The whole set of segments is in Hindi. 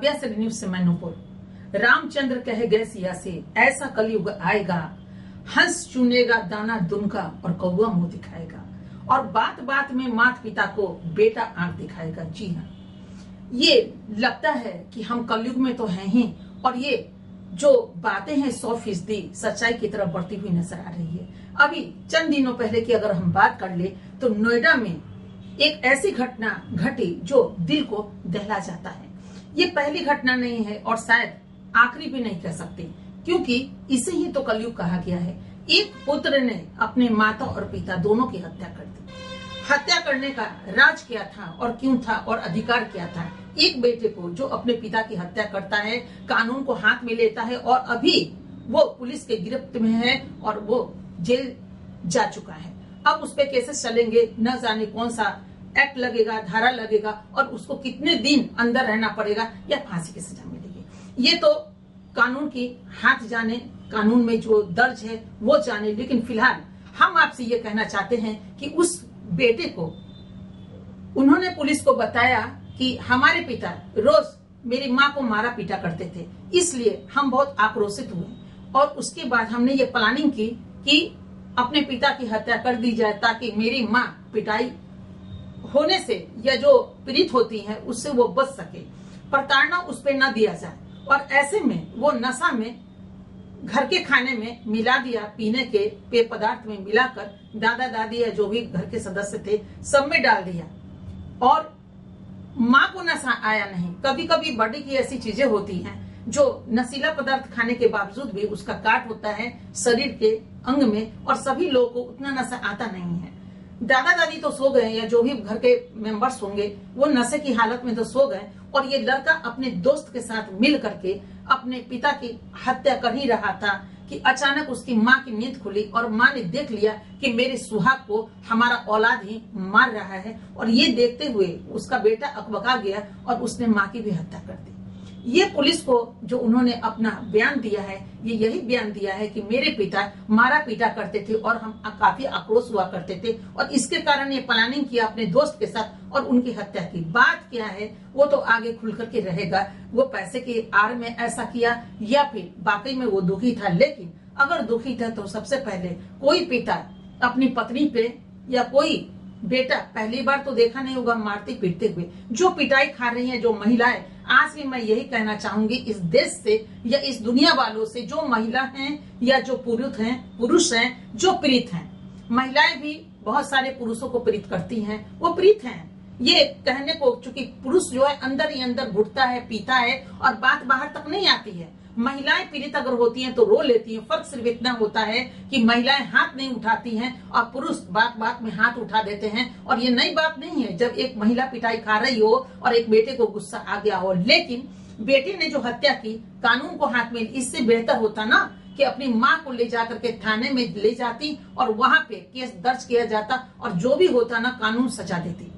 काव्या से न्यूज से मैं नूपुर। रामचंद्र कह गए सिया से, ऐसा कलयुग आएगा, हंस चुनेगा दाना दुनका और कौआ मुंह दिखाएगा, और बात बात में माता पिता को बेटा आंख दिखाएगा। जी हाँ, ये लगता है कि हम कलयुग में तो हैं ही, और ये जो बातें हैं 100% सच्चाई की तरफ बढ़ती हुई नजर आ रही है। अभी चंद दिनों पहले की अगर हम बात कर ले तो नोएडा में एक ऐसी घटना घटी जो दिल को दहला जाता है। ये पहली घटना नहीं है और शायद आखिरी भी नहीं कह सकते, क्योंकि इसे ही तो कलयुग कहा गया है। एक पुत्र ने अपने माता और पिता दोनों की हत्या कर दी। हत्या करने का राज क्या था और क्यों था और अधिकार क्या था? एक बेटे को जो अपने पिता की हत्या करता है, कानून को हाथ में लेता है और अभी वो पुलिस के गिरफ्त में है और वो जेल जा चुका है। अब उस पे केसेस चलेंगे, न जाने कौन सा एक्ट लगेगा, धारा लगेगा और उसको कितने दिन अंदर रहना पड़ेगा या फांसी की सजा मिलेगी। ये तो कानून की हाथ जाने, कानून में जो दर्ज है वो जाने। लेकिन फिलहाल हम आपसे ये कहना चाहते हैं कि उस बेटे को उन्होंने पुलिस को बताया कि हमारे पिता रोज मेरी माँ को मारा पीटा करते थे, इसलिए हम बहुत आक्रोशित हुए और उसके बाद हमने ये प्लानिंग की कि अपने पिता की हत्या कर दी जाए ताकि मेरी माँ पिटाई होने से या जो पीड़ित होती है उससे वो बच सके, प्रताड़ना उस पर न दिया जाए। और ऐसे में वो नशा में घर के खाने में मिला दिया, पीने के पेय पदार्थ में मिलाकर दादा दादी या जो भी घर के सदस्य थे सब में डाल दिया। और माँ को नशा आया नहीं। कभी कभी बॉडी की ऐसी चीजें होती हैं जो नशीला पदार्थ खाने के बावजूद भी उसका काट होता है शरीर के अंग में, और सभी लोगों को उतना नशा आता नहीं है। दादा दादी तो सो गए या जो भी घर के मेंबर्स होंगे वो नशे की हालत में तो सो गए, और ये लड़का अपने दोस्त के साथ मिल करके अपने पिता की हत्या कर ही रहा था कि अचानक उसकी माँ की नींद खुली और माँ ने देख लिया कि मेरे सुहाग को हमारा औलाद ही मार रहा है। और ये देखते हुए उसका बेटा अकबका गया और उसने माँ की भी हत्या कर दी। ये पुलिस को जो उन्होंने अपना बयान दिया है, ये यही बयान दिया है कि मेरे पिता मारा पीटा करते थे और हम काफी आक्रोश हुआ करते थे और इसके कारण ये प्लानिंग किया अपने दोस्त के साथ और उनकी हत्या की। बात क्या है वो तो आगे खुल करके रहेगा, वो पैसे की आड़ में ऐसा किया या फिर वाकई में वो दुखी था। लेकिन अगर दुखी था तो सबसे पहले कोई पिता अपनी पत्नी पे या कोई बेटा पहली बार तो देखा नहीं होगा मारते पीटते हुए। जो पिटाई खा रही है जो महिलाएं, आज भी मैं यही कहना चाहूंगी इस देश से या इस दुनिया वालों से, जो महिला हैं या जो पुरुष हैं जो पीड़ित हैं। महिलाएं भी बहुत सारे पुरुषों को पीड़ित करती हैं, वो पीड़ित हैं ये कहने को, चूंकि पुरुष जो है अंदर ही अंदर घुटता है, पीता है और बात बाहर तक नहीं आती है। महिलाएं पीड़ित अगर होती हैं तो रो लेती हैं। फर्क सिर्फ इतना होता है कि महिलाएं हाथ नहीं उठाती हैं और पुरुष बात बात में हाथ उठा देते हैं। और ये नई बात नहीं है जब एक महिला पिटाई खा रही हो और एक बेटे को गुस्सा आ गया हो। लेकिन बेटे ने जो हत्या की कानून को हाथ में, इससे बेहतर होता ना कि अपनी माँ को ले जाकर के थाने में ले जाती और वहां पे केस दर्ज किया जाता और जो भी होता ना कानून सजा देती।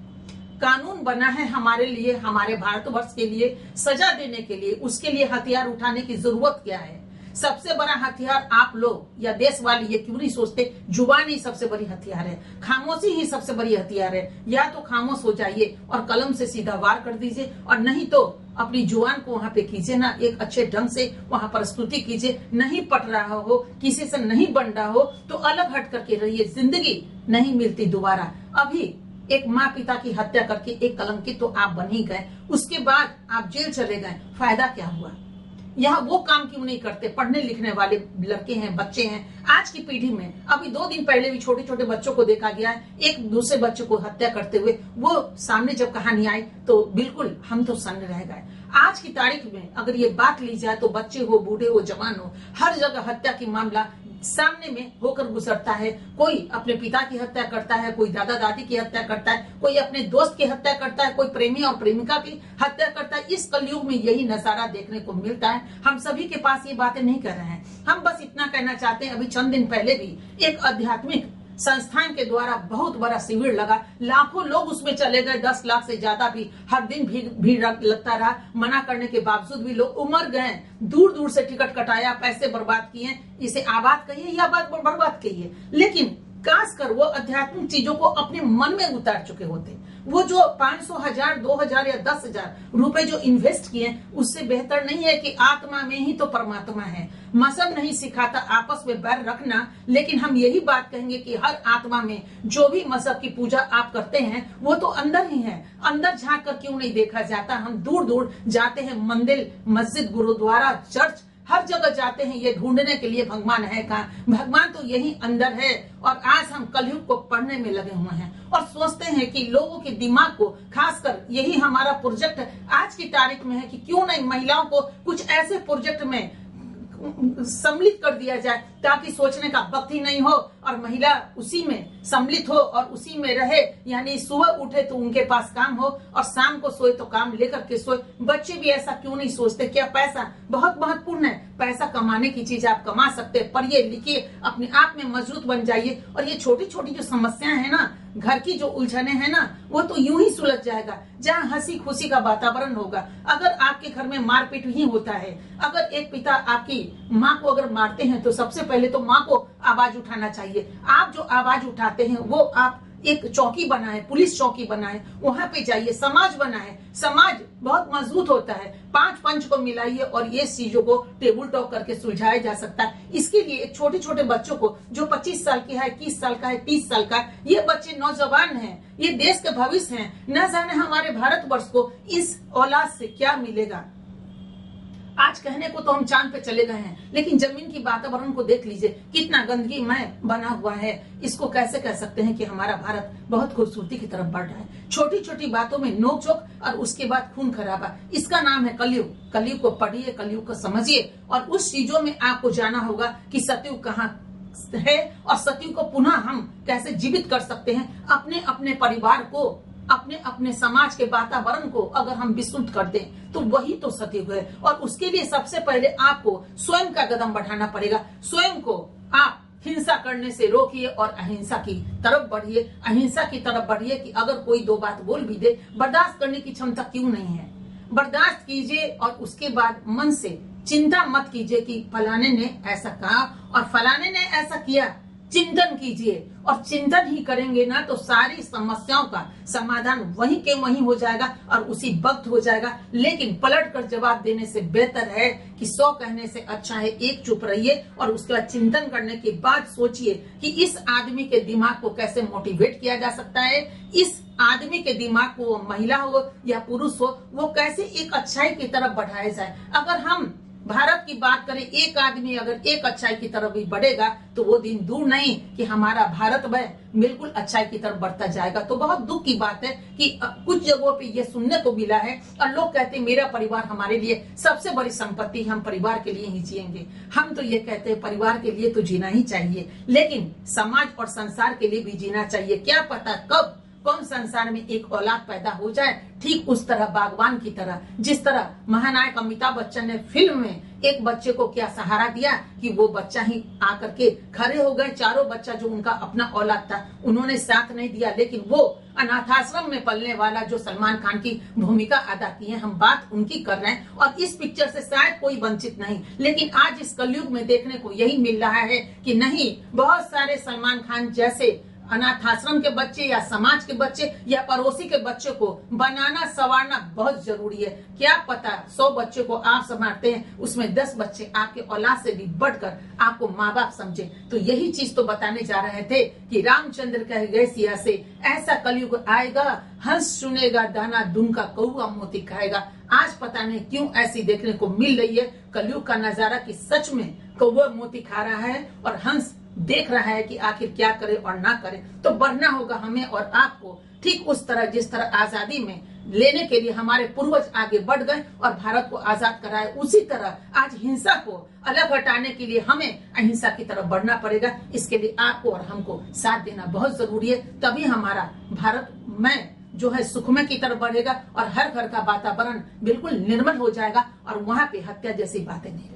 कानून बना है हमारे लिए, हमारे भारतवर्ष के लिए, सजा देने के लिए। उसके लिए हथियार उठाने की जरूरत क्या है? सबसे बड़ा हथियार आप लोग या देश वाले ये क्यों नहीं सोचते? जुबान ही सबसे बड़ी हथियार है, खामोशी ही सबसे बड़ी हथियार है। या तो खामोश हो जाइए और कलम से सीधा वार कर दीजिए, और नहीं तो अपनी जुबान को वहां पे कीजिए ना, एक अच्छे ढंग से वहां प्रस्तुति कीजिए। नहीं पट रहा हो, किसी से नहीं बन रहा हो तो अलग हट करके रहिए। जिंदगी नहीं मिलती दोबारा। अभी एक माँ पिता की हत्या करके एक कलंकित तो आप बन ही गए, उसके बाद आप जेल चले गए, फायदा क्या हुआ? यहाँ वो काम क्यों नहीं करते? पढ़ने लिखने वाले लड़के हैं, बच्चे हैं आज की पीढ़ी में। अभी 2 दिन पहले भी छोटे छोटे बच्चों को देखा गया है एक दूसरे बच्चे को हत्या करते हुए। वो सामने जब कहानी आई तो बिल्कुल हम तो सन्न रह गए। आज की तारीख में अगर ये बात ली जाए तो बच्चे हो, बूढ़े हो, जवान हो, हर जगह हत्या की मामला सामने में होकर गुजरता है। कोई अपने पिता की हत्या करता है, कोई दादा दादी की हत्या करता है, कोई अपने दोस्त की हत्या करता है, कोई प्रेमी और प्रेमिका की हत्या करता है। इस कलयुग में यही नजारा देखने को मिलता है। हम सभी के पास ये बातें नहीं कर रहे हैं, हम बस इतना कहना चाहते हैं। अभी चंद दिन पहले भी एक आध्यात्मिक संस्थान के द्वारा बहुत बड़ा शिविर लगा, लाखों लोग उसमें चले गए, 10 लाख से ज्यादा भी हर दिन भीड़ लगता रहा। मना करने के बावजूद भी लोग उमड़ गए, दूर दूर से टिकट कटाया, पैसे बर्बाद किए। इसे आबाद कहिए या बात बर्बाद कहिए, लेकिन काश कर वो आध्यात्मिक चीजों को अपने मन में उतार चुके होते, वो जो 500, 1000, 2000 या 10,000 रुपए जो इन्वेस्ट किए उससे बेहतर नहीं है कि आत्मा में ही तो परमात्मा है। मजहब नहीं सिखाता आपस में बैर रखना, लेकिन हम यही बात कहेंगे कि हर आत्मा में जो भी मजहब की पूजा आप करते हैं वो तो अंदर ही है। अंदर झांक कर क्यों नहीं देखा जाता? हम दूर दूर जाते हैं, मंदिर, मस्जिद, गुरुद्वारा, चर्च, हर जगह जाते हैं ये ढूंढने के लिए भगवान है कहाँ। भगवान तो यही अंदर है। और आज हम कलयुग को पढ़ने में लगे हुए हैं और सोचते हैं कि लोगों के दिमाग को, खासकर यही हमारा प्रोजेक्ट आज की तारीख में है कि क्यों नहीं महिलाओं को कुछ ऐसे प्रोजेक्ट में सम्मिलित कर दिया जाए ताकि सोचने का वक्त ही नहीं हो और महिला उसी में सम्मिलित हो और उसी में रहे। यानी सुबह उठे तो उनके पास काम हो और शाम को सोए तो काम लेकर के सोए। बच्चे भी ऐसा क्यों नहीं सोचते? क्या पैसा बहुत महत्वपूर्ण है? पैसा कमाने की चीज आप कमा सकते हैं, पढ़िए लिखिए, अपने आप में मजबूत बन जाइए। और ये छोटी छोटी जो समस्याएं है ना, घर की जो उलझने हैं ना, वो तो यूं ही सुलझ जाएगा जहाँ हंसी खुशी का वातावरण होगा। अगर आपके घर में मारपीट ही होता है, अगर एक पिता आपकी माँ को अगर मारते हैं तो सबसे पहले तो माँ को आवाज उठाना चाहिए। आप जो आवाज उठाते हैं वो आप एक चौकी बनाए, पुलिस चौकी बनाए, वहां पे जाइए, समाज बनाए। समाज बहुत मजबूत होता है। 5 पंच को मिलाइए और ये चीजों को टेबल टॉक करके सुलझाया जा सकता है। इसके लिए छोटे छोटे बच्चों को, जो 25 साल की है, 21 साल का है, 30 साल का है, ये बच्चे नौजवान हैं, ये देश के भविष्य हैं। न जाने हमारे भारतवर्ष को इस औलाद से क्या मिलेगा। आज कहने को तो हम चांद पे चले गए हैं, लेकिन जमीन की वातावरण को देख लीजिए, कितना गंदगीमय बना हुआ है। इसको कैसे कह सकते हैं कि हमारा भारत बहुत खूबसूरती की तरफ बढ़ रहा है? छोटी छोटी बातों में नोकझोंक और उसके बाद खून खराबा, इसका नाम है कलयुग। कलयुग को पढ़िए, कलयुग को समझिए और उस चीजों में आपको जाना होगा कि सतयुग कहाँ है और सतयुग को पुनः हम कैसे जीवित कर सकते हैं। अपने अपने परिवार को, अपने अपने समाज के वातावरण को अगर हम विशुद्ध कर दें तो वही तो सतयुग है। और उसके लिए सबसे पहले आपको स्वयं का कदम बढ़ाना पड़ेगा। स्वयं को आप हिंसा करने से रोकिए और अहिंसा की तरफ बढ़िए। अहिंसा की तरफ बढ़िए कि अगर कोई 2 बात बोल भी दे, बर्दाश्त करने की क्षमता क्यों नहीं है? बर्दाश्त कीजिए और उसके बाद मन से चिंता मत कीजिए कि फलाने ने ऐसा कहा और फलाने ने ऐसा किया। चिंतन कीजिए और चिंतन ही करेंगे ना तो सारी समस्याओं का समाधान वहीं के वहीं हो जाएगा और उसी वक्त हो जाएगा। लेकिन पलट कर जवाब देने से बेहतर है कि 100 कहने से अच्छा है 1 चुप रहिए और उसके बाद चिंतन करने के बाद सोचिए कि इस आदमी के दिमाग को कैसे मोटिवेट किया जा सकता है। इस आदमी के दिमाग को, वो महिला हो या पुरुष हो, वो कैसे एक अच्छाई की तरफ बढ़ाया जाए। अगर हम भारत की बात करें, एक आदमी अगर एक अच्छाई की तरफ भी बढ़ेगा तो वो दिन दूर नहीं कि हमारा भारत बिल्कुल अच्छाई की तरफ बढ़ता जाएगा। तो बहुत दुख की बात है कि कुछ जगहों पे ये सुनने को मिला है और लोग कहते हैं मेरा परिवार हमारे लिए सबसे बड़ी संपत्ति, हम परिवार के लिए ही जिएंगे। हम तो ये कहते हैं परिवार के लिए तो जीना ही चाहिए, लेकिन समाज और संसार के लिए भी जीना चाहिए। क्या पता कब कौन संसार में एक औलाद पैदा हो जाए। ठीक उस तरह बागवान की तरह, जिस तरह महानायक अमिताभ बच्चन ने फिल्म में एक बच्चे को क्या सहारा दिया कि वो बच्चा ही आकर के खड़े हो गए। चारों बच्चा जो उनका अपना औलाद था उन्होंने साथ नहीं दिया, लेकिन वो अनाथाश्रम में पलने वाला जो सलमान खान की भूमिका अदा की है, हम बात उनकी कर रहे हैं। और इस पिक्चर से शायद कोई वंचित नहीं, लेकिन आज इस कलयुग में देखने को यही मिल रहा है कि नहीं, बहुत सारे सलमान खान जैसे अनाथाश्रम के बच्चे या समाज के बच्चे या पड़ोसी के बच्चे को बनाना संवारना बहुत जरूरी है। क्या पता 100 बच्चे को आप संभालते हैं, उसमें 10 बच्चे आपके औलाद से भी बढ़कर आपको माँ बाप समझे। तो यही चीज तो बताने जा रहे थे कि रामचंद्र कह गए सिया से, ऐसा कलयुग आएगा, हंस सुनेगा दाना दुनका, कौआ मोती खाएगा। आज पता नहीं क्यों ऐसी देखने को मिल रही है कलयुग का नजारा कि सच में कौआ मोती खा रहा है और हंस देख रहा है कि आखिर क्या करे और ना करे। तो बढ़ना होगा हमें और आपको, ठीक उस तरह जिस तरह आजादी में लेने के लिए हमारे पूर्वज आगे बढ़ गए और भारत को आजाद कराए, उसी तरह आज हिंसा को अलग हटाने के लिए हमें अहिंसा की तरफ बढ़ना पड़ेगा। इसके लिए आपको और हमको साथ देना बहुत जरूरी है, तभी हमारा भारत में जो है सुखमय की तरफ बढ़ेगा और हर घर का वातावरण बिल्कुल निर्मल हो जाएगा और वहां पे हत्या जैसी बातें नहीं